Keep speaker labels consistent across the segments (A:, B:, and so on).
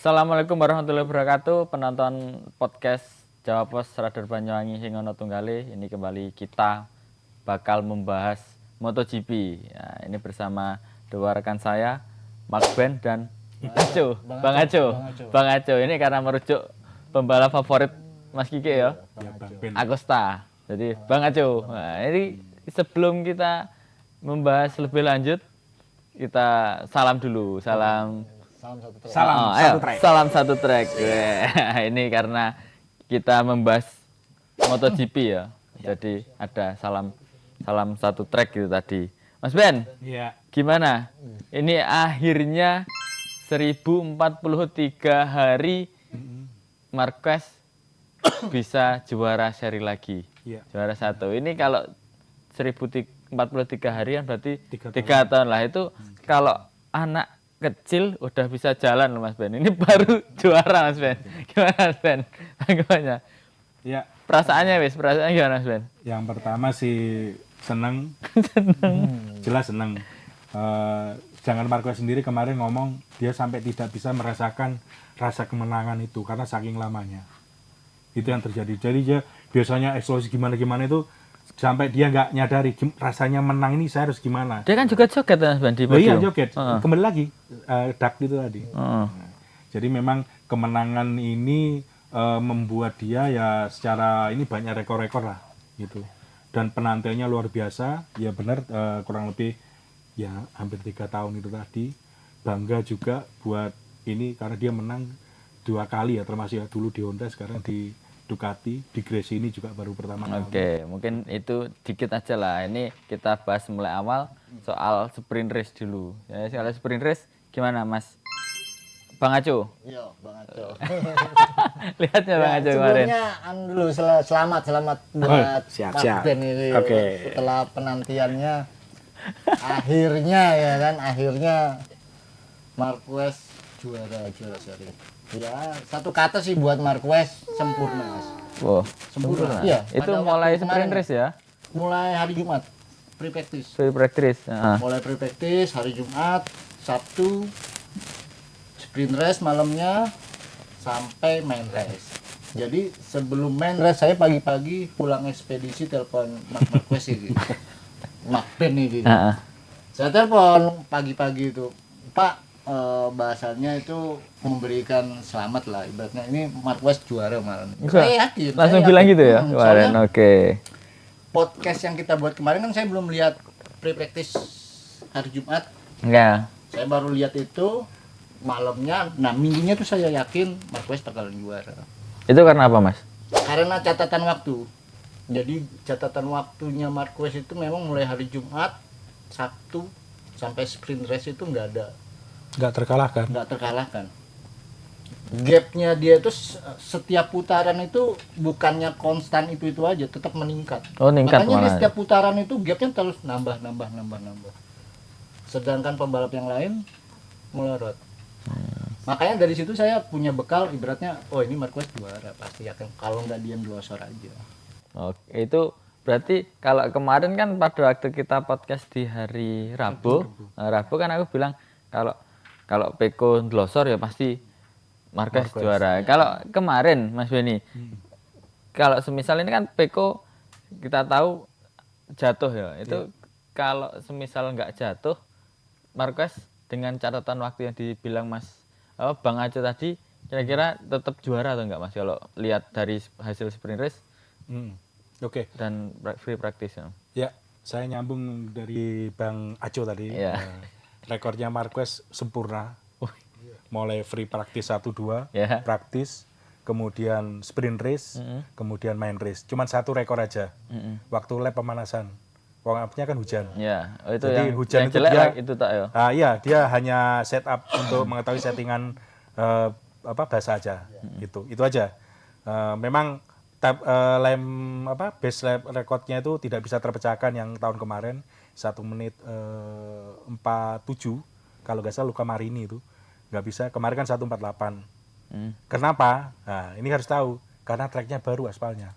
A: Assalamualaikum warahmatullahi wabarakatuh. Penonton podcast Jawa Pos Radar Banyuwangi sing ana tunggale. Ini kembali kita bakal membahas MotoGP. Nah, ini bersama dua rekan saya, Mark Ben dan Bang Aco. Ini karena merujuk pembalap favorit Mas Kike ya, Agusta. Jadi Bang Aco. Nah, ini sebelum kita membahas lebih lanjut, kita salam dulu. Salam satu track. Ini karena kita membahas MotoGP ya. Jadi ada salam satu track gitu tadi. Mas Ben, gimana? Ini akhirnya 1043 hari Marquez bisa juara seri lagi. Juara satu. Ini kalau 1043 hari kan berarti 3 tahun lah. Itu kalau anak kecil udah bisa jalan loh Mas Ben. Ini baru juara Mas Ben. Gimana Mas Ben? Tanggapannya?
B: Ya.
A: Perasaannya gimana Mas Ben?
B: Yang pertama sih seneng. Jelas seneng. Jangan Marquez sendiri kemarin ngomong dia sampai tidak bisa merasakan rasa kemenangan itu karena saking lamanya. Itu yang terjadi. Jadi dia biasanya eksplosif gimana itu sampai dia nggak nyadari rasanya menang ini saya harus gimana.
A: Dia kan juga joget Mas Ben di podium.
B: Iya joget. Kembali lagi dak itu tadi. Jadi memang kemenangan ini membuat dia ya secara ini banyak rekor-rekor lah gitu. Dan penantiannya luar biasa. Ya benar kurang lebih ya hampir 3 tahun itu tadi. Bangga juga buat ini karena dia menang 2 kali ya termasuk ya dulu di Honda sekarang di Ducati, di Gresini ini juga baru pertama kali.
A: Oke, mungkin itu dikit aja lah. Ini kita bahas mulai awal soal sprint race dulu. Ya, soal sprint race gimana Mas Bang Aco?
C: Iya, Bang Aco.
A: Lihatnya Bang Aco kemarin.
C: Sebelumnya dulu selamat buat
B: siap.
C: Mark Ben ini.
B: Oke.
C: Setelah penantiannya akhirnya Marquez juara seri. Ya, satu kata sih buat Marquez sempurna, Mas.
A: Wow,
C: Sempurna. Iya,
A: itu
C: pada
A: mulai
C: waktu
A: sprint
C: kemarin,
A: race ya?
C: mulai hari Jumat pre-practice.
A: Free practice.
C: Mulai pre-practice hari Jumat, Sabtu sprint race malamnya sampai main race. Jadi sebelum main race saya pagi-pagi pulang ekspedisi telepon Marquez ini. Mark Ben ini. Saya telepon pagi-pagi itu, Pak, bahasanya itu memberikan selamat lah ibaratnya ini Marquez juara malam. Saya yakin.
A: Langsung bilang gitu ya kemarin. Oke.
C: Podcast yang kita buat kemarin kan saya belum lihat pre-practice hari Jumat.
A: Enggak.
C: Saya baru lihat itu malamnya. Nah, minggunya tuh saya yakin Marquez bakalan juara.
A: Itu karena apa, Mas?
C: Karena catatan waktu. Jadi catatan waktunya Marquez itu memang mulai hari Jumat, Sabtu sampai sprint race itu nggak terkalahkan. Gapnya dia itu setiap putaran itu bukannya konstan itu aja, tetap meningkat.
A: Oh, meningkat.
C: Makanya di setiap putaran itu gapnya terus nambah. Sedangkan pembalap yang lain melorot. Makanya dari situ saya punya bekal ibaratnya, oh ini Marquez juara pasti yakin. Kalau nggak diam glosor aja.
A: Oke, itu berarti kalau kemarin kan pada waktu kita podcast di hari Rabu kan aku bilang kalau Peko glosor ya pasti Marquez juara. Kalau kemarin Mas Beni, kalau semisal ini kan Peko kita tahu jatuh ya. Itu kalau semisal nggak jatuh, Marquez dengan catatan waktu yang dibilang Bang Aco tadi, kira-kira tetap juara atau enggak Mas kalau lihat dari hasil sprint race?
B: Oke.
A: Dan free practice ya.
B: Ya, saya nyambung dari Bang Aco tadi. Rekornya Marquez sempurna. Mulai free practice 1-2, praktis, kemudian sprint race, kemudian main race. Cuman satu rekor aja. Waktu lap pemanasan. Warm-up-nya kan hujan.
A: Ya, itu
B: jadi
A: yang
B: hujan
A: yang
B: itu
A: jelek
B: dia
A: itu tak ya.
B: Iya, dia hanya setup untuk mengetahui settingan bahasa aja gitu. Itu aja. Memang base lap recordnya itu tidak bisa terpecahkan yang tahun kemarin 1 menit 47 kalau nggak salah Luca Marini itu nggak bisa. Kemarin kan 1:48. Kenapa? Nah, ini harus tahu karena tracknya baru aspalnya.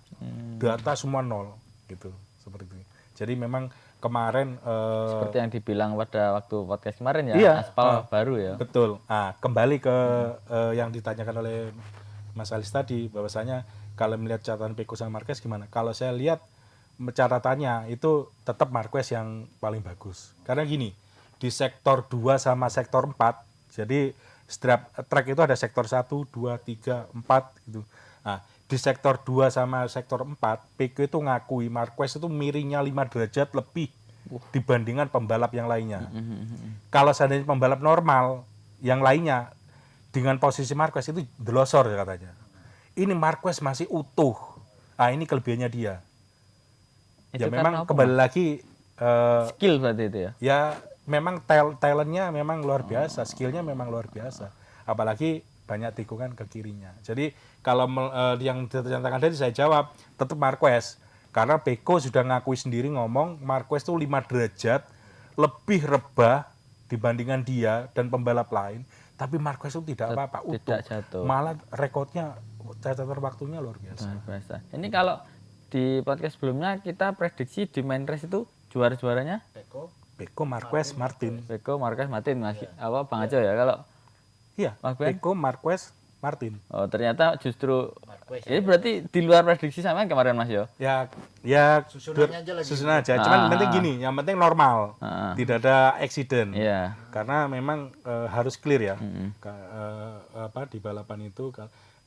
B: Data semua 0 gitu seperti itu. Jadi memang kemarin
A: seperti yang dibilang pada waktu podcast kemarin ya,
B: iya,
A: aspal baru ya.
B: Betul. Nah, kembali ke yang ditanyakan oleh Mas Alis tadi, bahwasanya kalau melihat catatan Peko sama Marquez gimana? Kalau saya lihat catatannya itu tetap Marquez yang paling bagus. Karena gini, di sektor 2 sama sektor 4, jadi setiap track itu ada sektor 1, 2, 3, 4 gitu. Nah, di sektor 2 sama sektor 4, Peko itu ngakui Marquez itu miringnya 5 derajat lebih dibandingkan pembalap yang lainnya. Kalau seandainya pembalap normal yang lainnya dengan posisi Marquez itu delosor katanya. Ini Marquez masih utuh. Nah, ini kelebihannya dia.
A: Itu
B: Ya memang
A: apa,
B: kembali
A: Mas?
B: lagi
A: Skill berarti itu ya.
B: ya memang talentnya memang luar biasa, skillnya memang luar biasa. Apalagi banyak tikungan ke kirinya. Jadi kalau yang ditanyakan tadi saya jawab tetap Marquez. Karena Peko sudah ngakui sendiri ngomong Marquez itu 5 derajat lebih rebah dibandingkan dia dan pembalap lain. Tapi Marquez itu tidak apa-apa, utuh.
A: Tidak jatuh.
B: Malah rekornya, catatan waktunya luar biasa.
A: Luar biasa. Ini kalau di podcast sebelumnya kita prediksi di main race itu juara-juaranya
B: Peko, Marquez, Martin.
A: Peko, Marquez, Martin, Mas. Apa Bang Ajo ya kalau
B: Iya,
A: Mas Ben?
B: Peko, Marquez, Martin.
A: Oh, ternyata justru ini berarti di luar prediksi sama kemarin Mas yo.
B: Ya susunan aja. Cuman yang penting gini, yang penting normal, tidak ada accident.
A: Iya.
B: Karena memang harus clear ya, di balapan itu.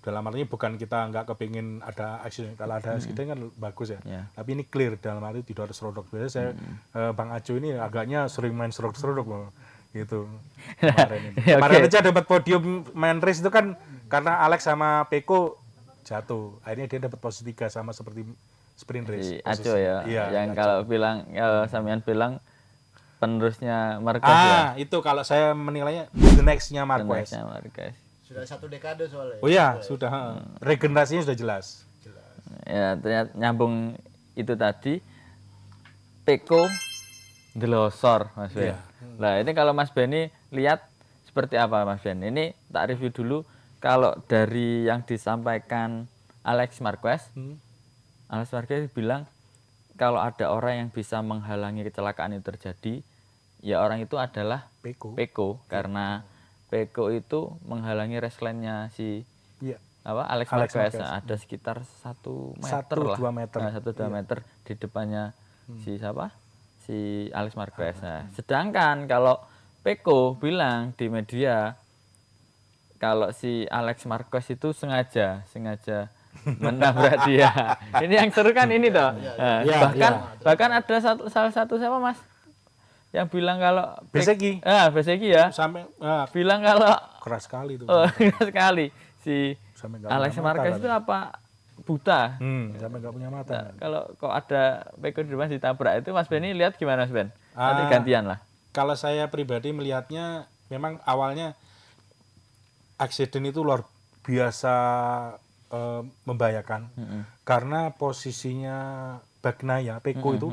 B: Dalam artinya bukan kita nggak kepingin ada accident. Kalau ada accident kan bagus ya. Tapi ini clear dalam arti tidak ada serodok. Biasanya saya Bang Aco ini agaknya sering main serodok gitu. Kemarin aja dapat podium main race itu kan karena Alex sama Peko jatuh. Akhirnya dia dapat posisi 3 sama seperti sprint race.
A: Aco ya.
B: Iya,
A: yang kalau bilang Samian bilang penerusnya Marquez ya.
B: itu kalau saya menilainya the next-nya Marquez.
A: Penerusnya Marquez.
C: Sudah 1 dekade soalnya.
B: Oh iya, sudah. Regenerasinya sudah jelas.
A: Ya, ternyata nyambung itu tadi Peko delosor Mas Ben.
B: Iya.
A: Nah, ini kalau Mas Benny lihat seperti apa Mas Ben? Ini tak review dulu kalau dari yang disampaikan Alex Marquez. Alex Marquez bilang kalau ada orang yang bisa menghalangi kecelakaan itu terjadi, ya orang itu adalah Peko karena Peko itu menghalangi race line-nya si Alex Marquez. Nah, ada sekitar 1 meter lah.
B: 1-2 meter.
A: Nah, 1-2 meter di depannya si siapa? Si Alex Marquez. Nah, sedangkan kalau Peko bilang di media kalau si Alex Marquez itu sengaja menabrak dia. Ini yang seru kan ini toh. Bahkan ada salah satu siapa Mas? Yang bilang kalau
B: Bezzecchi.
A: Bezzecchi ya.
B: Sampai
A: bilang kalau
B: keras sekali itu.
A: Keras sekali si
B: Sampai
A: Alex Marquez itu apa buta?
B: Sampai nggak punya mata.
A: Kalau kok ada Peko di depan ditabrak itu Mas Benny lihat gimana Mas Ben? Nanti gantian lah.
B: Kalau saya pribadi melihatnya memang awalnya aksiden itu luar biasa membahayakan karena posisinya Bagnaia Peko itu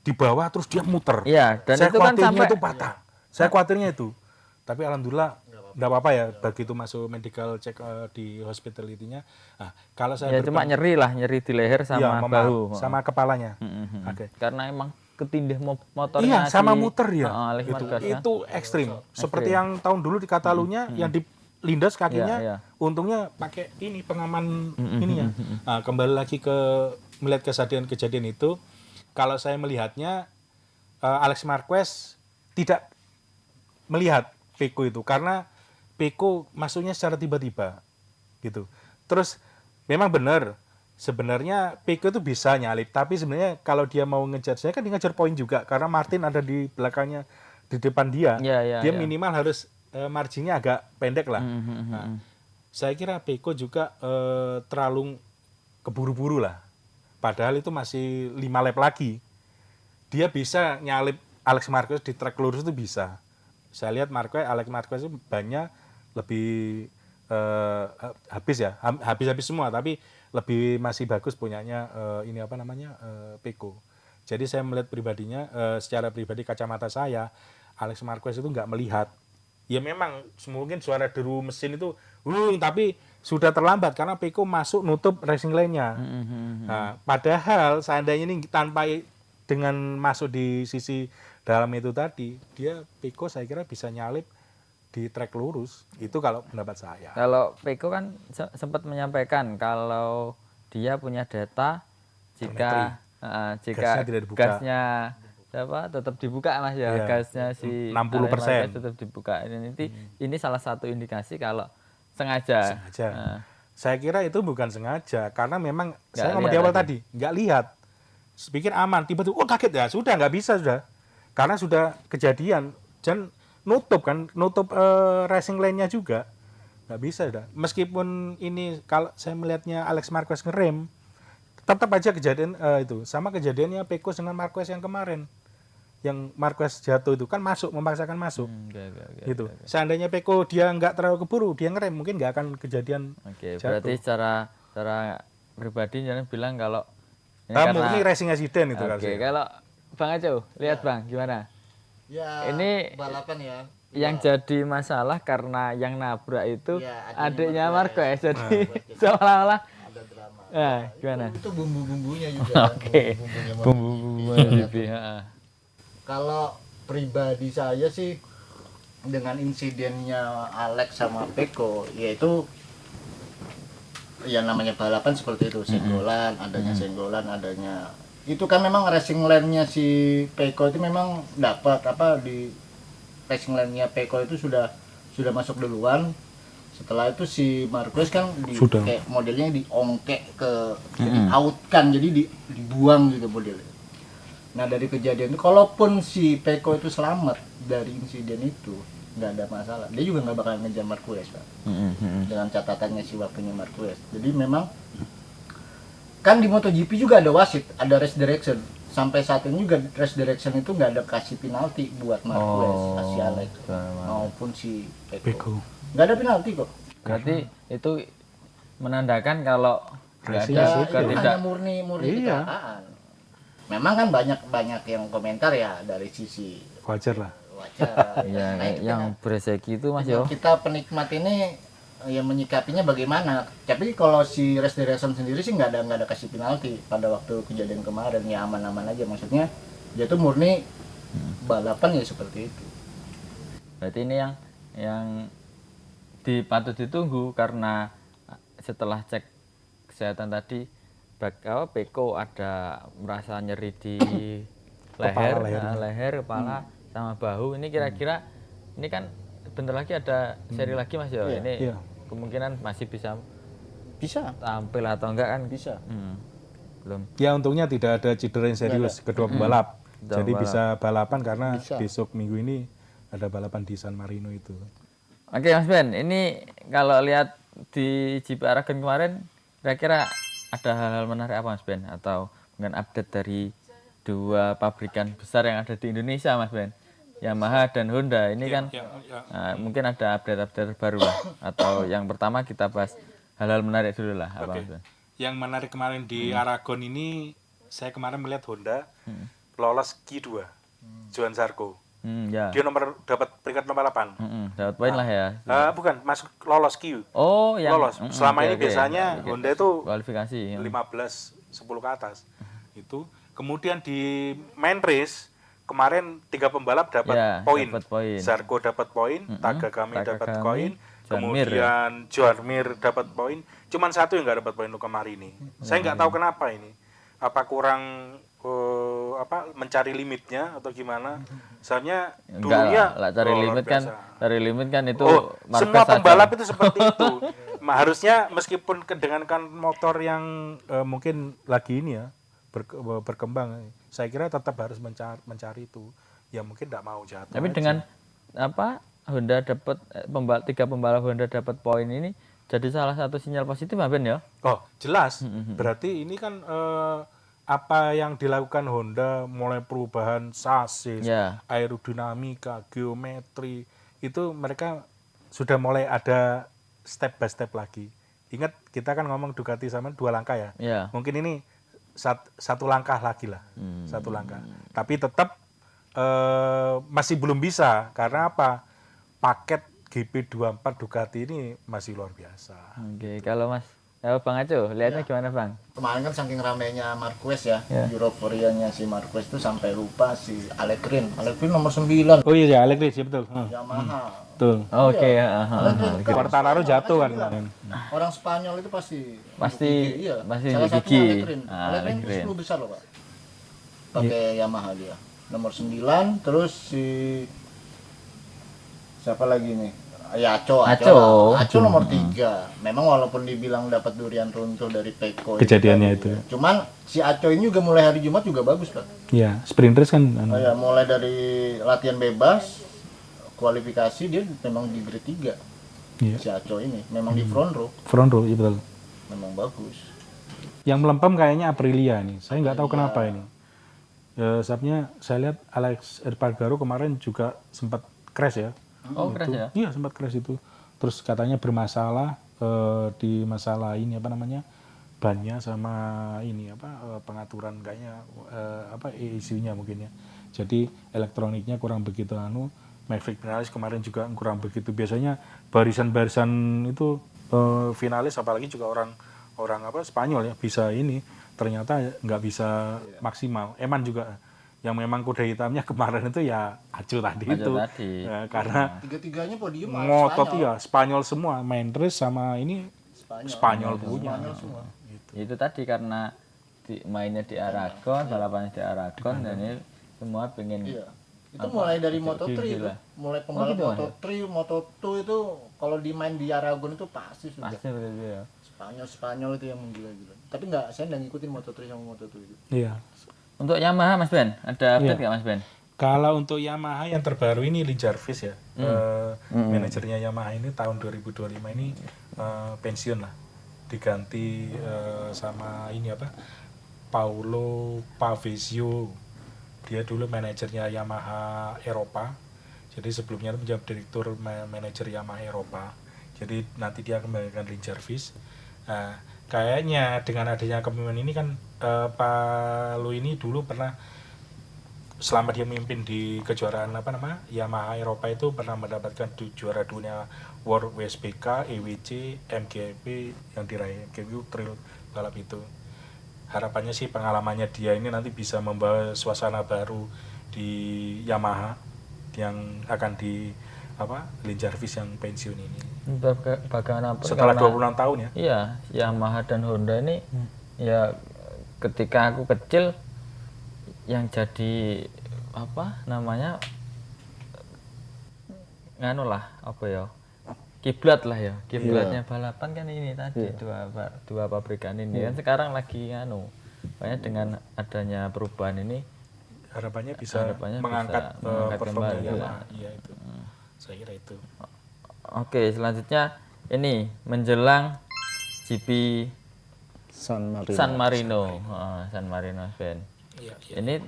B: di bawah terus dia muter.
A: Iya, dan
B: saya
A: itu kan
B: khawatirnya
A: sampai
B: itu patah. Saya khawatirnya itu. Tapi alhamdulillah enggak apa-apa ya begitu masuk medical check di hospitality-nya. Nah, kalau saya
A: cuma nyeri di leher sama bahu
B: sama kepalanya.
A: Karena emang ketindih motornya
B: sama muter ya. Itu ekstrim. Seperti yang tahun dulu di Catalunya yang dilindas kakinya, untungnya pakai ini pengaman ini ya. Nah, kembali lagi ke melihat kejadian itu, kalau saya melihatnya Alex Marquez tidak melihat Peko itu karena Peko masuknya secara tiba-tiba gitu. Terus memang benar sebenarnya Peko itu bisa nyalip, tapi sebenarnya kalau dia mau ngejar saya kan dia ngejar poin juga karena Martin ada di belakangnya di depan dia. Dia minimal harus marginnya agak pendek lah. Nah, saya kira Peko juga terlalu keburu-buru lah. Padahal itu masih 5 lap lagi. Dia bisa nyalip Alex Marquez di trek lurus itu bisa. Saya lihat Alex Marquez itu banyak lebih habis semua, tapi lebih masih bagus punyanya Peko. Jadi saya melihat pribadinya, secara pribadi kacamata saya, Alex Marquez itu nggak melihat. Ya memang mungkin suara deru mesin itu, tapi sudah terlambat karena Peko masuk nutup racing lane-nya. Nah, padahal seandainya ini tanpa dengan masuk di sisi dalam itu tadi, dia Peko saya kira bisa nyalip di trek lurus. Itu kalau pendapat saya.
A: Kalau Peko kan sempat menyampaikan kalau dia punya data jika
B: Gasnya tidak dibuka.
A: gasnya tetap dibuka Mas ya,
B: Iya.
A: gasnya si
B: 60%.
A: tetap dibuka. Ini salah satu indikasi kalau sengaja.
B: Saya kira itu bukan sengaja, karena memang saya ngomong di awal tadi, nggak lihat. Pikir aman, tiba-tiba kaget ya, sudah nggak bisa sudah. Karena sudah kejadian, dan nutup racing lane-nya juga. Nggak bisa sudah. Meskipun ini kalau saya melihatnya Alex Marquez ngerem, tetap aja kejadian itu. Sama kejadiannya Peko dengan Marquez yang kemarin. Yang Marquez jatuh itu kan memaksakan masuk. Gitu. Seandainya Peko dia nggak terlalu keburu, dia ngerem, mungkin nggak akan kejadian jatuh.
A: Berarti secara pribadi jangan bilang kalau
B: murni racing accident itu.
A: Kalau Bang Aco, lihat Bang, gimana?
C: Ya,
A: ini
C: balapan ya.
A: Yang jadi masalah karena yang nabrak itu adiknya Marquez. Jadi seolah-olah
C: ada drama.
A: Gimana?
C: Itu bumbu-bumbunya juga.
A: Bumbu-bumbunya.
C: Kalau pribadi saya sih dengan insidennya Alex sama Peko, yaitu yang namanya balapan seperti itu, senggolan, adanya itu kan memang racing lane-nya si Peko itu memang dapat di racing lane-nya Peko itu sudah masuk duluan. Setelah itu si Marquez kan kayak modelnya diongkek jadi out kan, jadi dibuang gitu modelnya. Nah dari kejadian itu, kalaupun si Peko itu selamat dari insiden itu, nggak ada masalah. Dia juga nggak bakal ngejar Marquez, Pak. Dengan catatannya si waktunya Marquez. Jadi memang kan di MotoGP juga ada wasit, ada race direction. Sampai saat ini juga race direction itu nggak ada kasih penalti buat Marquez, si Alex maupun si Peko. Nggak ada penalti kok.
A: Berarti itu menandakan kalau nggak
C: ada hanya murni kecelakaan. Memang kan banyak yang komentar ya dari sisi
B: wajar lah.
A: Ya, yang bereseki itu Mas yo.
C: Kita penikmat ini ya menyikapinya bagaimana. Tapi kalau si race direction sendiri sih nggak ada kasih penalti pada waktu kejadian kemarin, ya aman-aman aja, maksudnya dia tuh murni balapan ya seperti itu.
A: Berarti ini yang patut ditunggu, karena setelah cek kesehatan tadi Peko ada merasa nyeri di leher, kepala, sama bahu. Ini kira-kira ini kan bentar lagi ada seri lagi Mas yo. Ini kemungkinan masih bisa tampil atau enggak kan?
C: Bisa.
A: Belum.
B: Ya untungnya tidak ada cedera yang serius kedua pembalap. Jadi bisa balapan karena besok minggu ini ada balapan di San Marino itu.
A: Oke Mas Ben, ini kalau lihat di GP Aragon kemarin, kira-kira ada hal-hal menarik apa Mas Ben? Atau mungkin update dari dua pabrikan besar yang ada di Indonesia Mas Ben? Yamaha dan Honda. Ini kan mungkin ada update-update baru lah. Atau yang pertama kita bahas hal-hal menarik dulu lah. Apa Mas Ben?
B: Yang menarik kemarin di Aragon ini, saya kemarin melihat Honda lolos Q2, Johan Zarco. Dia dapat peringkat nomor 8.
A: Dapat poin lah ya.
B: Bukan, masuk lolos Q.
A: Oh, yang
B: lolos. Selama ini biasanya Honda itu
A: kualifikasi
B: 15 10 ke atas. Itu. Kemudian di main race kemarin 3 pembalap dapat poin. Zarco dapat poin, Takagami dapat poin, kemudian Joan Mir dapat poin. Cuman satu yang nggak dapat poin untuk kemarin ini. Saya nggak tahu kenapa ini. Apa kurang mencari limitnya atau gimana? Soalnya dulunya
A: cari limit kan itu
B: semua pembalap itu seperti itu. Harusnya meskipun dengan motor yang mungkin lagi ini ya berkembang, saya kira tetap harus mencari itu. Ya mungkin tidak mau jatuh.
A: Tapi dengan Honda dapat 3 pembalap Honda dapat poin ini jadi salah satu sinyal positif Mas Ben ya?
B: Oh, jelas. Berarti ini kan apa yang dilakukan Honda, mulai perubahan sasis, aerodinamika, geometri, itu mereka sudah mulai ada step by step lagi. Ingat kita kan ngomong Ducati sama 2 langkah ya. Mungkin ini satu langkah lagi lah, 1 langkah. Tapi tetap masih belum bisa, karena apa? Paket GP24 Ducati ini masih luar biasa.
A: Oke, kalau Mas Ya, Bang Aco, lihatnya gimana Bang?
C: Kemarin kan saking ramainya Marquez ya, euforianya si Marquez itu sampai lupa si Allegrin. Allegrin nomor 9
B: Oh iya, Allegri sih betul.
C: Yamaha.
B: Betul.
A: Oke,
C: Allegrin kan
B: Quartararo jatuh kan kemarin.
C: orang Spanyol itu pasti iya.
A: pasti
C: Salah
A: gigi.
C: satunya Allegrin. Allegrin itu
A: Allegrin.
C: 10 besar loh, Pak. Pakai Yamaha dia. Nomor 9, terus si siapa lagi nih? Ya Aco nomor 3. Memang walaupun dibilang dapat durian runtuh dari Peko
B: Kejadiannya itu.
C: ya. Cuman si Aco ini juga mulai hari Jumat juga bagus, Pak.
B: Iya, sprint race kan.
C: Oh ya, mulai dari latihan bebas, kualifikasi dia memang di grade 3.
B: Iya.
C: Si Aco ini memang di front row,
B: Front row, iya betul.
C: memang bagus.
B: Yang melempem kayaknya Aprilia nih. Saya nggak tahu kenapa ini. Sebabnya saya lihat Alex Espargaro kemarin juga sempat crash ya.
A: Oh, keren ya.
B: Iya, sempat crash itu. Terus katanya bermasalah di masalah ini apa namanya? Bannya sama ini apa pengaturan kayaknya ECU-nya mungkin ya. Jadi elektroniknya kurang begitu Maverick Vinales kemarin juga kurang begitu. Biasanya barisan-barisan itu finalis apalagi juga orang Spanyol ya bisa ini ternyata nggak bisa maksimal. Eman juga yang memang kuda hitamnya kemarin itu ya Aco tadi itu. Ya, karena
C: Tiga-tiganya podium
B: ngotot ya Spanyol semua main race sama ini Spanyol punya.
C: Spanyol semua.
A: Itu tadi karena mainnya di Aragon, balapannya di Aragon dan ini semua pengen
C: Iya. Itu mulai dari Moto3 itu. Mulai pembalap Moto3, Moto2 itu kalau dimain di Aragon itu pasti sudah.
A: pasti begitu ya.
C: Spanyol itu yang menggila-gila. Tapi saya nggak ngikutin Moto3 sama Moto2 itu.
B: Iya.
A: Untuk Yamaha Mas Ben, ada update nggak Mas Ben?
B: Kalau untuk Yamaha yang terbaru ini Lee Jarvis ya, manajernya Yamaha ini tahun 2025 ini pensiun lah, diganti sama ini Paulo Pavesio. Dia dulu manajernya Yamaha Eropa, jadi sebelumnya menjadi direktur manajer Yamaha Eropa. Jadi nanti dia kembalikan Lee Jarvis. Kayaknya dengan adanya kepemimpinan ini kan Pak Lu ini dulu pernah selama dia memimpin di kejuaraan Yamaha Eropa itu pernah mendapatkan juara dunia World WSBK, EWC, MGP yang diraih MGP Trail balap itu. Harapannya sih pengalamannya dia ini nanti bisa membawa suasana baru di Yamaha yang akan di Lee Jarvis yang pensiun ini.
A: Bagaimana
B: Setelah 26 tahun ya.
A: Iya, Yamaha dan Honda ini ya ketika aku kecil yang jadi kiblatnya balapan kan ini tadi dua pabrikan ini kan sekarang lagi banyak dengan adanya perubahan ini
B: harapannya bisa mengangkat performa Yamaha. Iya itu. Saya kira itu.
A: Oke, selanjutnya ini menjelang GP
C: San
A: Marino Ben.
B: Iya.
A: Ini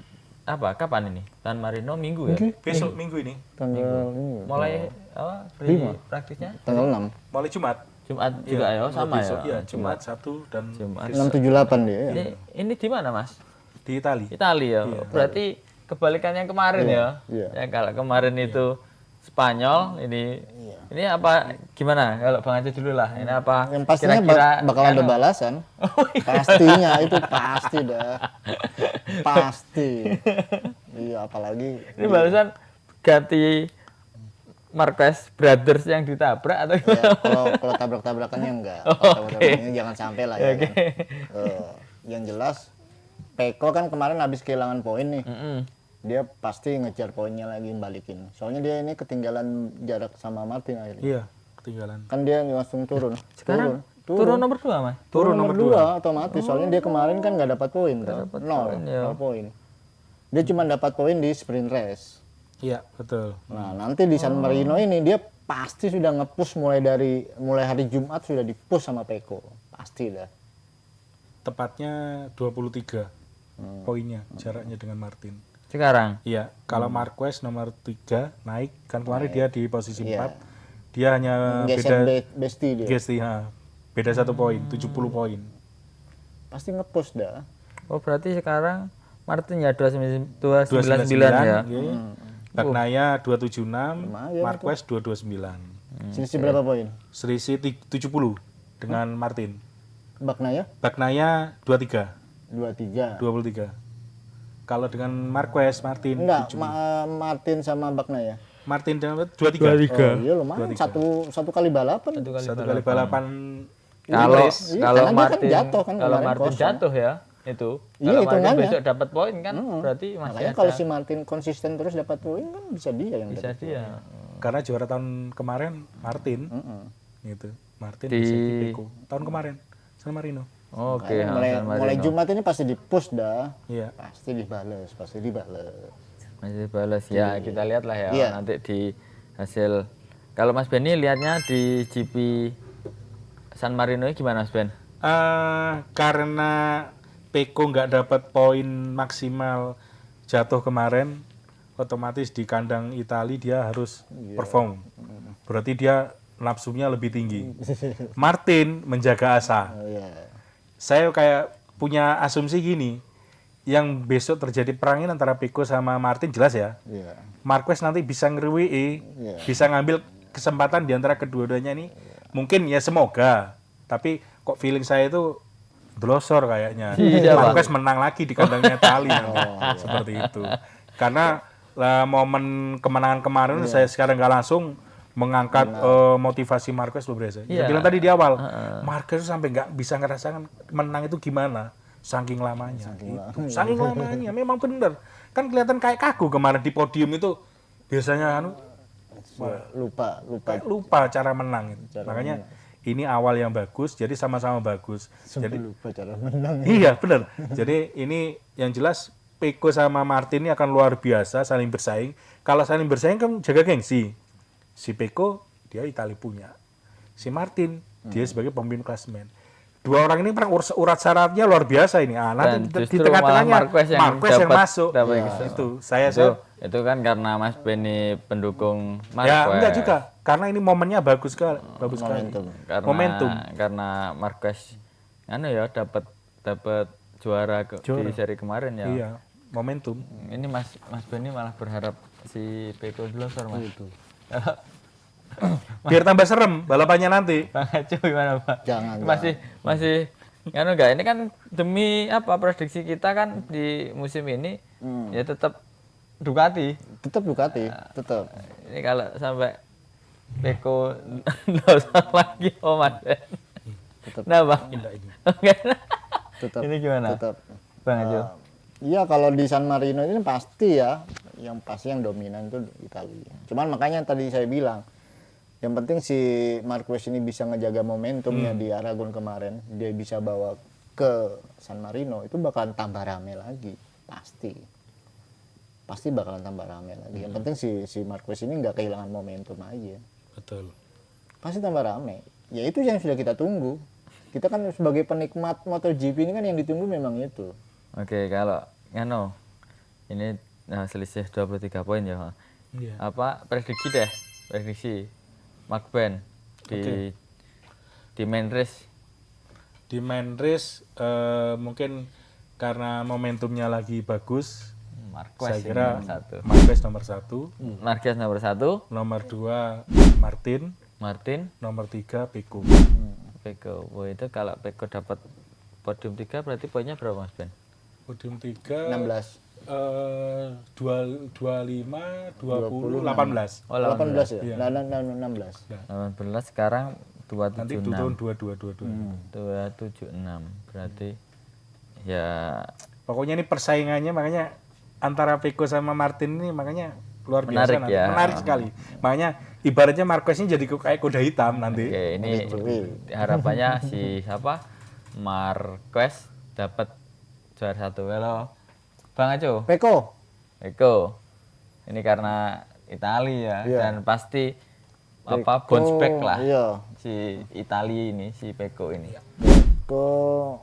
A: kapan ini? San Marino minggu ya?
B: Besok minggu ini.
C: Tanggal
A: Mulai praktisnya?
C: Tanggal 6.
B: Mulai Jumat
A: juga ya, sama
B: besok,
A: ya.
B: Jumat, Sabtu dan
A: Jumat.
C: 678 dia ya.
A: Ini di mana, Mas?
B: di Itali.
A: Ya. Berarti kebalikan yang kemarin ya. Ya kalau kemarin itu Spanyol, ini gimana? Kalau Bang Aco dulu lah. Ini apa?
C: Yang pastinya bakal ada balasan. Pastinya itu pasti dah. Pasti. Iya, apalagi
A: ini balasan ganti Marquez Brothers yang ditabrak atau
C: ya, kalau tabrak-tabrakannya enggak. Tabrak-tabrakannya jangan sampai lah ya. Kan? Yang jelas Peko kan kemarin habis kehilangan poin nih. Dia pasti ngejar poinnya lagi balikin. Soalnya dia ini ketinggalan jarak sama Martin akhirnya.
B: Iya, ketinggalan.
C: Kan dia langsung turun.
A: Sekarang turun nomor 2, Mas.
C: Turun nomor 2 otomatis. Soalnya dia kemarin kan nggak dapat poin kan. 0 poin. Dia cuma dapat poin di sprint race.
B: Iya, betul.
C: Nah, nanti di San Marino ini dia pasti sudah nge-push mulai hari Jumat sudah di-push sama Peko. Pasti dah.
B: Tepatnya 23 poinnya jaraknya dengan Martin.
A: Sekarang?
B: Iya, kalau Marquez nomor 3 naik, kan kemarin dia di posisi 4. Dia hanya beda 1 poin, 70 poin.
C: Pasti nge-push dah.
A: Oh, berarti sekarang Martin ya 299 ya.
B: Bagnaia 276, Marquez 229.
C: Selisih berapa poin?
B: Selisih 70 dengan Martin. Bagnaia 23.
C: 23.
B: Kalau dengan Martin
C: Enggak,
B: 7.
C: Martin sama Bagnaia.
B: Martin dengan 23.
C: Oh, iya lumayan. Satu kali balapan.
B: Satu kali balapan.
A: Kalau
C: Iya,
A: kalau
C: karena dia kan
A: Martin
C: jatuh kan
A: kalau
C: kemarin
A: Martin
C: kosong.
A: jatuh ya itu.
C: Iya,
A: Kalau Martin
C: hitungannya.
A: besok dapat poin kan berarti masih
C: Makanya
A: ada.
C: kalau si Martin konsisten terus dapat poin kan bisa dia yang
A: Bisa
C: dapat.
A: dia.
B: Karena juara tahun kemarin Martin. Gitu. Martin
A: Di-
B: bisa Peko. Tahun kemarin San Marino.
A: Oke,
C: Mulai Jumat ini pasti di-push dah.
B: Iya.
C: Pasti dibales.
A: masih balas ya kita lihat lah ya
C: Iya.
A: nanti di hasil. Kalau Mas Benny lihatnya di GP San Marino ini gimana Mas Ben?
B: Karena Peko nggak dapat poin maksimal jatuh kemarin, otomatis di kandang Itali dia harus perform. Berarti dia nafsunya lebih tinggi. Martin menjaga asa.
C: Oh, iya.
B: Saya kayak punya asumsi gini, yang besok terjadi perang ini antara Peko sama Martin jelas ya.
C: Iya.
B: Marquez nanti bisa nge-WE, bisa ngambil kesempatan di antara kedua-duanya ini. Mungkin ya semoga, tapi kok feeling saya itu Drosor kayaknya. Marquez menang lagi di kandangnya Itali seperti itu. Karena momen kemenangan kemarin saya sekarang nggak langsung mengangkat motivasi Marquez loh Breza. Saya bilang tadi di awal, Marquez sampai nggak bisa ngerasakan menang itu gimana. Saking lamanya. Saking lamanya, memang bener. Kan kelihatan kayak kaku kemarin di podium itu. Biasanya lupa cara menang. Makanya ini awal yang bagus, jadi sama-sama bagus. Jadi
C: lupa cara menang.
B: Iya benar. Jadi ini yang jelas Peko sama Martin ini akan luar biasa saling bersaing. Kalau saling bersaing kan jaga gengsi. Si Peko dia Itali punya. Si Martin dia sebagai pemimpin klasemen. Dua orang ini perang urat syaratnya luar biasa ini. Nanti di tengah-tengahnya Marquez yang masuk. Itu
A: itu kan karena Mas Benny pendukung Marquez.
B: Ya enggak juga. Karena ini momennya bagus sekali. Momentum.
A: Karena Marquez dapat juara di seri kemarin ya.
B: Iya, momentum.
A: Ini Mas Benny malah berharap si Peko Drosor Mas. Itu.
B: Biar tambah serem balapannya nanti.
A: Bang Acu gimana Pak?
C: Jangan.
A: Masih enggak ini kan demi prediksi kita kan di musim ini ya tetap Ducati.
C: Tetap.
A: Ini kalau sampai Peko Drosor lagi Mas Ben. Nah Bang.
C: Tetap.
A: Ini gimana?
C: Tetap.
A: Bang Acu.
C: Iya kalau di San Marino ini pasti ya, yang dominan itu Italia. Cuman makanya tadi saya bilang, yang penting si Marquez ini bisa ngejaga momentumnya di Aragon kemarin, dia bisa bawa ke San Marino, itu bakalan tambah rame lagi, pasti bakalan tambah rame lagi. Yang penting si Marquez ini nggak kehilangan momentum aja.
B: Betul.
C: Pasti tambah rame. Ya itu yang sudah kita tunggu. Kita kan sebagai penikmat MotoGP ini kan yang ditunggu memang itu.
A: Oke, kalau ini selisih 23 poin ya.
B: Iya.
A: Prediksi Mark Ben di main race.
B: Di main race mungkin karena momentumnya lagi bagus. Saya kira Marquez nomor 1.
A: Marquez nomor 1.
B: Nomor 2 Martin. Nomor 3 Peko.
A: Oh, itu kalau Peko dapat podium 3 berarti poinnya berapa Mas Ben?
B: Podium 3
C: 16.
B: 25, 20, 18.
C: Oh, 18 ya?
B: Iya.
C: 16.
A: 18 sekarang 276.
B: Nanti tahun 22.
A: 276. Berarti ya
B: pokoknya ini persaingannya makanya antara Peko sama Martin ini makanya luar biasa
A: menarik
B: nanti.
A: ya.
B: Menarik sekali. Makanya ibaratnya Marquez ini jadi kayak kuda hitam nanti.
A: Oke, ini harapannya si Marquez dapat juara 1. Halo Bang Aco.
C: Peko.
A: Ini karena Italia
C: Iya.
A: dan pasti bounce back lah.
C: Iya.
A: Si Italia ini, si Peko ini.
C: Peko.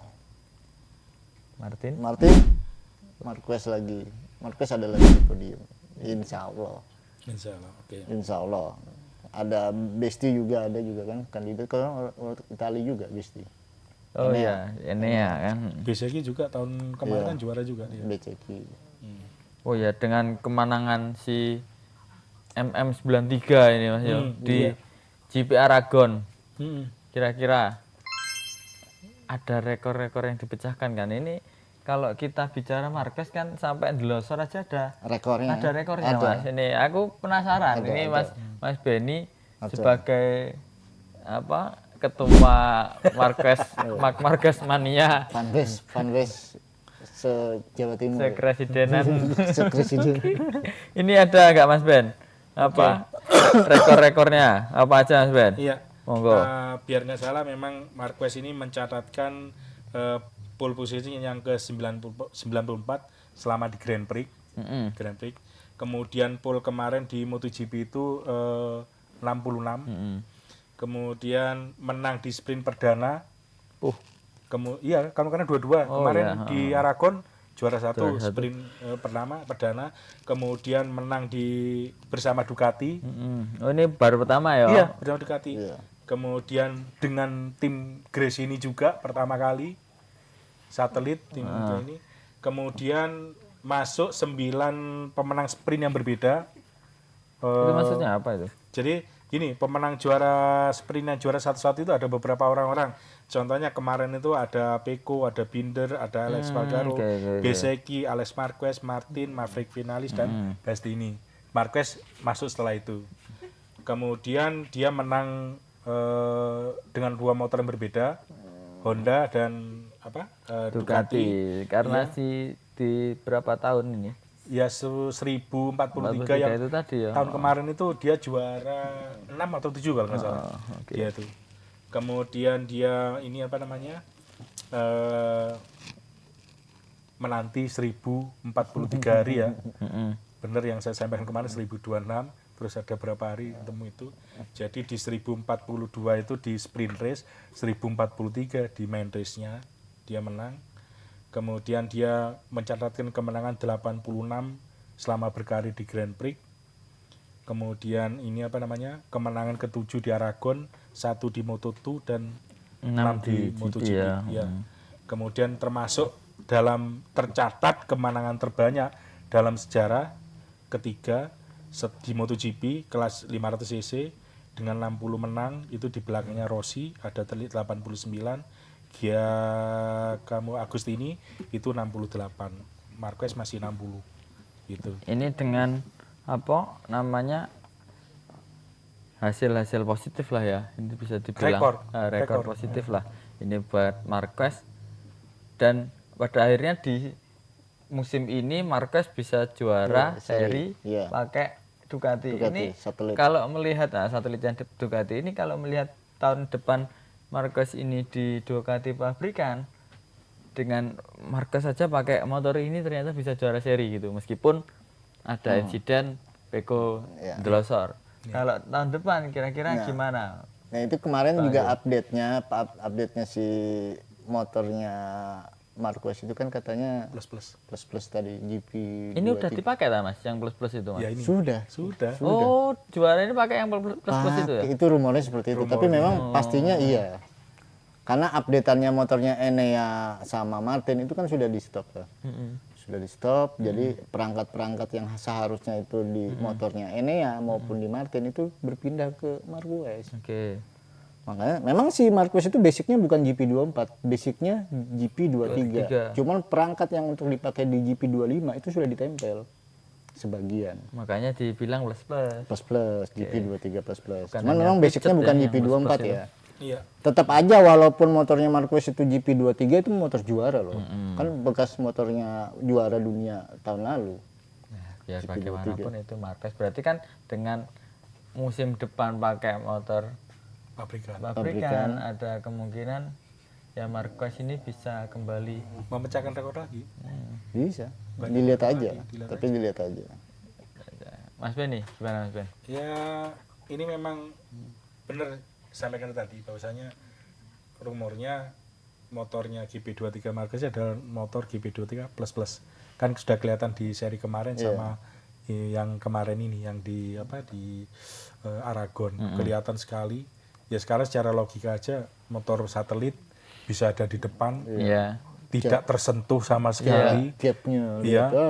A: Martin.
C: Marquez lagi. Marquez ada lagi di podium. Insya Allah.
B: Oke.
C: Insya Allah. Ada Besti juga kan kandidat kalau Italia juga Besti.
A: Oh iya, ini ya kan.
B: Beseki juga tahun kemarin kan juara juga dia.
C: Beceki.
A: Oh ya, dengan kemenangan si MM93 ini Mas Yo di GP Aragon. Kira-kira ada rekor-rekor yang dipecahkan kan. Ini kalau kita bicara Marquez kan sampai Delosor aja ada
C: Rekornya.
A: ada rekornya
C: Ada.
A: Mas. Ini aku penasaran. Ini Mas Benny sebagai apa ketua Marquez Marquez mania
C: fanbase se-Jawa Timur.
A: sekresidenan.
C: Sepresiden.
A: Ini ada nggak Mas Ben? Apa rekor-rekornya? Apa aja Mas Ben?
B: Iya.
A: Monggo.
B: Biar nggak salah, memang Marquez ini mencatatkan pole position yang ke 94 selama di Grand Prix. Grand Prix. Kemudian pole kemarin di MotoGP itu 66. Kemudian menang di sprint perdana. Iya, karena dua-dua. Kemarin di Aragon juara satu sprint perdana. Kemudian menang bersama Ducati.
A: Oh, ini baru pertama ya?
B: Iya, bersama Ducati. Kemudian dengan tim Gresini juga pertama kali satelit tim ini. Kemudian masuk 9 pemenang sprint yang berbeda.
A: Itu maksudnya apa itu?
B: Jadi gini, pemenang juara sprint yang juara satu-satu itu ada beberapa orang-orang. Contohnya kemarin itu ada Pecco, ada Binder, ada Alex Espargaro, Bezzecchi, Alex Marquez, Martin, Maverick Vinales, dan Bastianini. Marquez masuk setelah itu. Kemudian dia menang dengan 2 motor yang berbeda, Honda dan
A: Ducati. Karena di berapa tahun ini?
B: Ya 1043 yang
A: itu tadi ya.
B: Tahun kemarin itu dia juara 6 atau 7 kalau nggak salah. Dia itu. Kemudian dia ini menanti 1043 hari ya. Bener yang saya sampaikan kemarin 1026, terus ada berapa hari ketemu itu. Jadi di 1042 itu di sprint race, 1043 di main race-nya dia menang. Kemudian dia mencatatkan kemenangan 86 selama berkarir di Grand Prix. Kemudian ini kemenangan ke-7 di Aragon, 1 di Moto2 dan 6 di MotoGP. Ya. Kemudian termasuk tercatat kemenangan terbanyak dalam sejarah ketiga di MotoGP kelas 500 cc dengan 60 menang, itu di belakangnya Rossi ada 89. Agustini itu 68, Marquez masih 60 gitu.
A: Ini dengan hasil-hasil positif lah ya, ini bisa dibilang rekor positif lah ini buat Marquez. Dan pada akhirnya di musim ini Marquez bisa juara seri pakai Ducati. Ini satelit. Kalau melihat satelitnya Ducati ini, kalau melihat tahun depan Marquez ini di Ducati pabrikan, dengan Marquez saja pakai motor ini ternyata bisa juara seri gitu, meskipun ada insiden Pecco Delosor. Kalau tahun depan kira-kira gimana?
C: Nah itu kemarin juga update-nya si motornya Marquez itu kan katanya plus tadi GP.
A: Ini udah dipakai Mas, yang plus itu Mas?
B: Ya, ini.
C: Sudah.
A: Oh, juara ini pakai yang plus itu ya?
C: Itu rumornya seperti itu, tapi memang pastinya iya. Karena updateannya motornya Enea sama Martin itu kan sudah di stop ya. Sudah di stop, jadi perangkat-perangkat yang seharusnya itu di motornya Enea maupun di Martin itu berpindah ke Marquez. Makanya memang si Marquez itu basicnya bukan GP24, basicnya GP23. Cuman perangkat yang untuk dipakai di GP25 itu sudah ditempel sebagian.
A: Makanya dibilang plus.
C: GP23 plus. Cuman memang basicnya bukan GP24 ya.
B: Iya.
C: Tetap aja walaupun motornya Marquez itu GP23 itu motor juara loh. Kan bekas motornya juara dunia tahun lalu.
A: Ya bagaimanapun itu Marquez. Berarti kan dengan musim depan pakai motor pabrikan ada kemungkinan ya Marquez ini bisa kembali
B: memecahkan rekor lagi.
C: Bisa. Dilihat aja. Dilihat aja.
A: Mas Ben nih, gimana Mas Ben?
B: Ya, ini memang benar sampaikan tadi bahwasanya rumornya motornya GP23 Marquez adalah motor GP23 plus. Kan sudah kelihatan di seri kemarin sama yang kemarin ini yang di Aragon. Kelihatan sekali. Ya sekarang secara logika aja motor satelit bisa ada di depan. Tidak tersentuh sama sekali.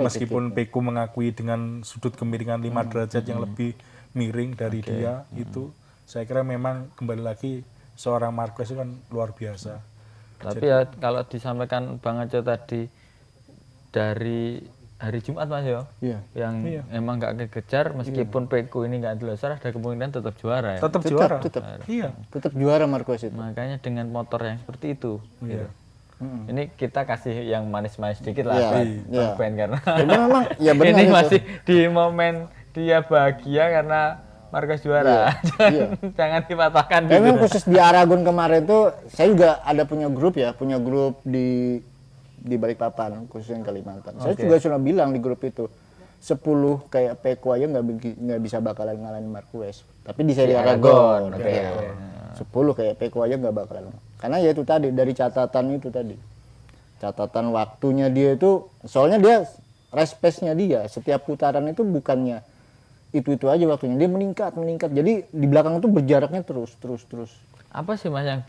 B: Meskipun Pecco mengakui dengan sudut kemiringan 5 derajat yang lebih miring dari dia itu. Saya kira memang kembali lagi seorang Marquez itu kan luar biasa.
A: Tapi ya kalau disampaikan Bang Aco tadi dari hari Jumat Mas ya, yang emang nggak kekejar meskipun Peko ini nggak dilosar, ada kemungkinan tetap juara ya.
B: Tetap juara.
C: Tetap juara Marquez itu.
A: Makanya dengan motor yang seperti itu. Gitu. Ini kita kasih yang manis-manis dikit lah buat Bang Ben karena
C: memang ya benar
A: ini
C: itu.
A: masih di momen dia bahagia karena Marquez juara. Jangan dipatahkan gitu.
C: Memang khusus di Aragon kemarin tuh saya juga ada punya grup di Balikpapan, khususnya Kalimantan. Saya juga sudah bilang di grup itu 10 kayak Peko aja nggak bisa bakalan ngalahin Marquez. Tapi di seri Aragon, 10 kayak Peko aja nggak bakalan. Karena ya itu tadi dari catatan waktunya dia itu, soalnya dia race pace-nya dia setiap putaran itu bukannya itu aja waktunya, dia meningkat. Jadi di belakang itu berjaraknya terus.
A: Apa sih Mas yang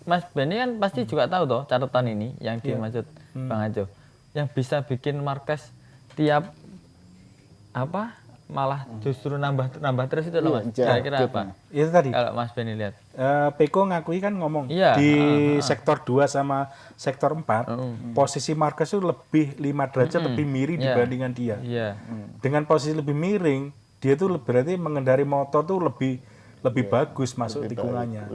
A: Mas Benny kan pasti juga tahu toh catatan ini yang dimaksud Bang Aco. Yang bisa bikin Marquez tiap malah justru nambah terus itu loh Mas. Kira-kira apa?
B: Itu tadi.
A: Kalau Mas Benny lihat.
B: Peko ngakui kan ngomong di sektor 2 sama sektor 4 posisi Marquez itu lebih 5 derajat lebih miring dibandingkan dia. Dengan posisi lebih miring, dia tuh berarti mengendari motor tuh lebih bagus masuk tikungannya.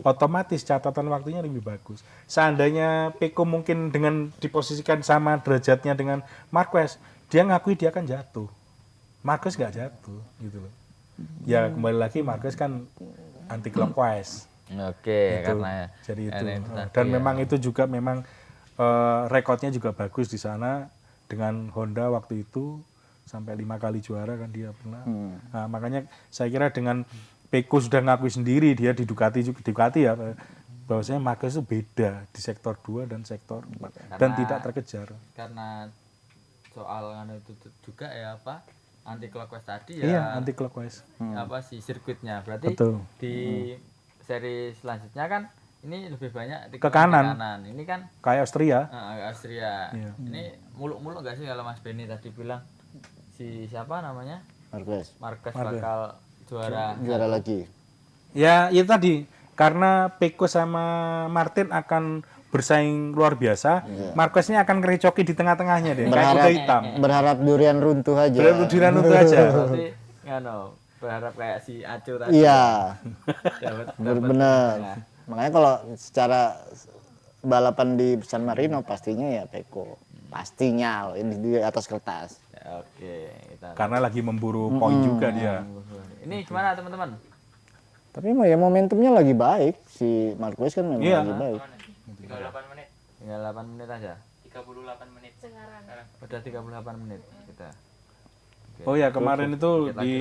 B: Otomatis catatan waktunya lebih bagus. Seandainya Peko mungkin dengan diposisikan sama derajatnya dengan Marquez, dia ngakui dia akan jatuh. Marquez nggak jatuh gitu loh. Ya kembali lagi Marquez kan anti clockwise.
A: Oke,
B: gitu.
A: Karena
B: jadi itu.
A: Dan
B: memang itu juga memang rekodnya juga bagus di sana dengan Honda waktu itu sampai 5 kali juara kan dia pernah. Nah, makanya saya kira dengan Peko sudah ngakui sendiri dia di Ducati ya bahwasanya Marquez itu beda di sektor 2 dan sektor 4 dan tidak terkejar.
A: Karena soal itu juga ya anti clockwise tadi ya.
B: Iya, anti clockwise.
A: Si sirkuitnya. Berarti di seri selanjutnya kan ini lebih banyak
B: ke kanan.
A: Ini kan
B: kayak Austria.
A: Austria. Ini muluk-muluk enggak sih kalau Mas Benny tadi bilang si siapa namanya? Marquez bakal juara
C: lagi.
B: Ya, itu tadi karena Peko sama Martin akan bersaing luar biasa, Marquez ini akan ngerecoki di tengah-tengahnya deh, kayak kuda hitam.
C: Berharap durian runtuh aja.
A: Berarti berharap kayak si Aco tadi.
C: Iya. Benar. Makanya kalau secara balapan di San Marino pastinya ya Peko. Pastinya ini di atas kertas.
A: Oke,
B: karena lagi memburu poin juga dia.
A: Ini gimana teman-teman?
C: Tapi ya momentumnya lagi baik, si Marquez kan memang lagi baik.
D: Tinggal 8 menit.
A: Tinggal 8 menit aja.
D: 38 menit sekarang.
A: Udah 38 menit kita. Oke.
B: Oh ya, kemarin itu di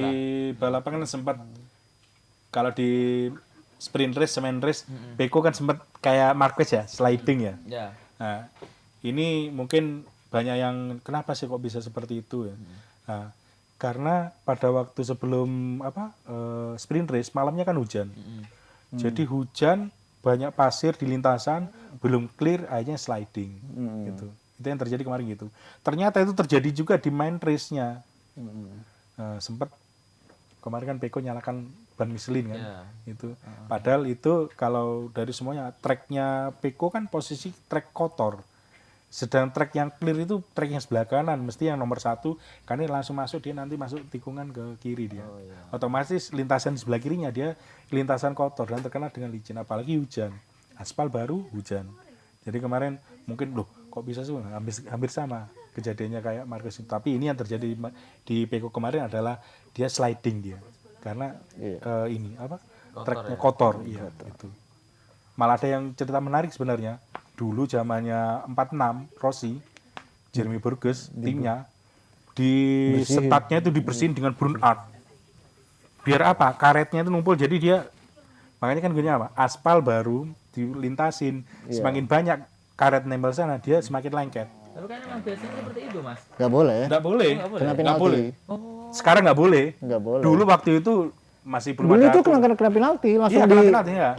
B: balapan kan sempat kalau di sprint race, main race, Peko kan sempat kayak Marquez ya, sliding ya. Nah, ini mungkin banyak yang kenapa sih kok bisa seperti itu ya. Nah, karena pada waktu sebelum sprint race malamnya kan hujan. Jadi hujan, banyak pasir di lintasan, belum clear, akhirnya sliding gitu. Itu yang terjadi kemarin gitu. Ternyata itu terjadi juga di main race-nya. Sempat kemarin kan Peko nyalakan ban Michelin kan. Itu. Padahal itu kalau dari semuanya tracknya Peko kan posisi track kotor. Sedang track yang clear itu track yang sebelah kanan, mesti yang nomor 1 karena langsung masuk, dia nanti masuk tikungan ke kiri dia. Otomatis lintasan di sebelah kirinya dia lintasan kotor dan terkena dengan licin, apalagi hujan, aspal baru hujan. Jadi kemarin mungkin kok bisa sih hampir sama kejadiannya kayak Marquez. Tapi ini yang terjadi di Peko kemarin adalah dia sliding dia karena tracknya kotor. Iya itu. Malah ada yang cerita menarik sebenarnya. Dulu zamannya 46 Rossi, Jeremy Burgess timnya di setatnya itu dibersihin dengan burnout. Biar apa? Karetnya itu numpul, jadi dia makanya kan gini aspal baru dilintasin, semakin banyak karet nempel sana dia semakin lengket.
A: Tapi kan emang biasanya seperti itu, Mas.
C: Nggak boleh ya?
B: Nggak boleh.
C: Kena penalti.
B: Nggak boleh. Sekarang nggak boleh.
C: Nggak boleh.
B: Dulu waktu itu masih belum
C: Dulu
B: ada.
C: itu kena penalti langsung
B: kena penalti ya.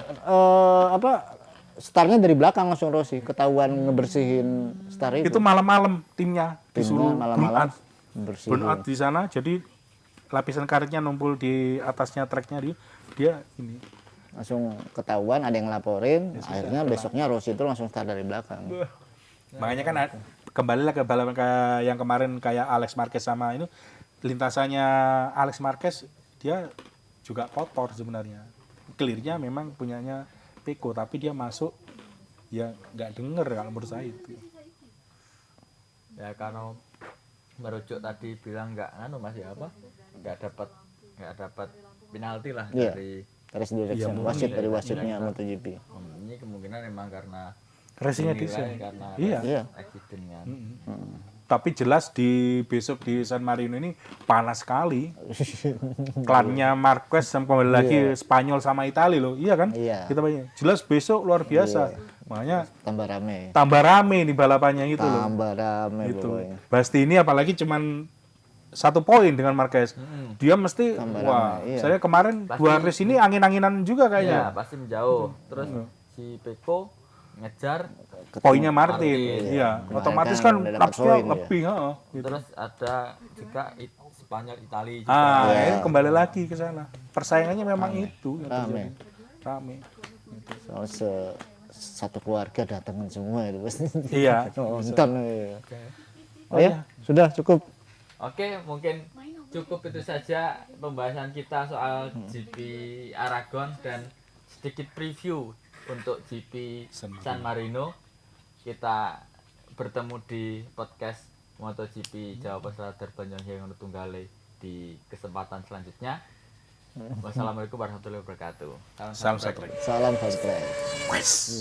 C: Startnya dari belakang langsung Rossi, ketahuan ngebersihin star itu.
B: Itu malam-malam timnya disuruh
C: malam-malam
B: burnout di sana, jadi lapisan karetnya numpul di atasnya treknya dia ini.
C: langsung ketahuan, ada yang laporin, akhirnya besoknya Rossi itu langsung start dari belakang.
B: Makanya kan kembali lah ke balapan yang kemarin kayak Alex Marquez sama itu, lintasannya Alex Marquez dia juga kotor sebenarnya. Clearnya memang punyanya Peko, tapi dia masuk ya nggak denger kalau menurut saya itu.
A: Ya karena merujuk tadi bilang nggak dapat penalti lah
C: Iya.
A: dari
C: Terus direction wasit dari wasitnya MotoGP.
A: ini kemungkinan memang karena
B: Racingnya
A: dinilai
B: decent.
A: karena
B: Iya.
A: accident kan.
B: Tapi jelas besok di San Marino ini panas sekali. Klannya Marquez kembali lagi Spanyol sama Italia loh. Iya kan?
C: Iya.
B: Kita banyak. Jelas besok luar biasa. Makanya
C: Tambah rame
B: nih balapannya itu loh.
C: tambah rame
B: Gitu.
C: pokoknya.
B: Bastini apalagi cuman 1 poin dengan Marquez. Dia mesti wah,
C: rame, iya.
B: saya kemarin 2 race ini angin-anginan juga
A: Ya
B: kayaknya.
A: pasti menjauh. Terus si Peko ngejar,
B: Poinnya Martin.
A: Martin.
B: Iya,
C: Kemarin
B: otomatis
C: kan
B: kan
C: udah dapat
B: lapsnya
C: poin dia.
B: lebih, heeh. Gitu.
A: terus ada juga Spanyol Italia juga.
B: Ini kembali lagi ke sana. Persaingannya memang itu yang
C: Rame.
B: terjadi. Rame.
C: Soalnya satu keluarga datangin semua itu pasti.
B: Iya.
C: Nonton. Iya. Oh ya, sudah cukup.
A: Oke, mungkin cukup itu saja pembahasan kita soal GP Aragon dan sedikit preview untuk GP San Marino. Kita bertemu di podcast MotoGP Jawa Pesawat Terbang yang Tunggale di kesempatan selanjutnya. Wassalamualaikum warahmatullahi wabarakatuh.
B: Salam sekali.
C: Salam fast track.
A: Wes.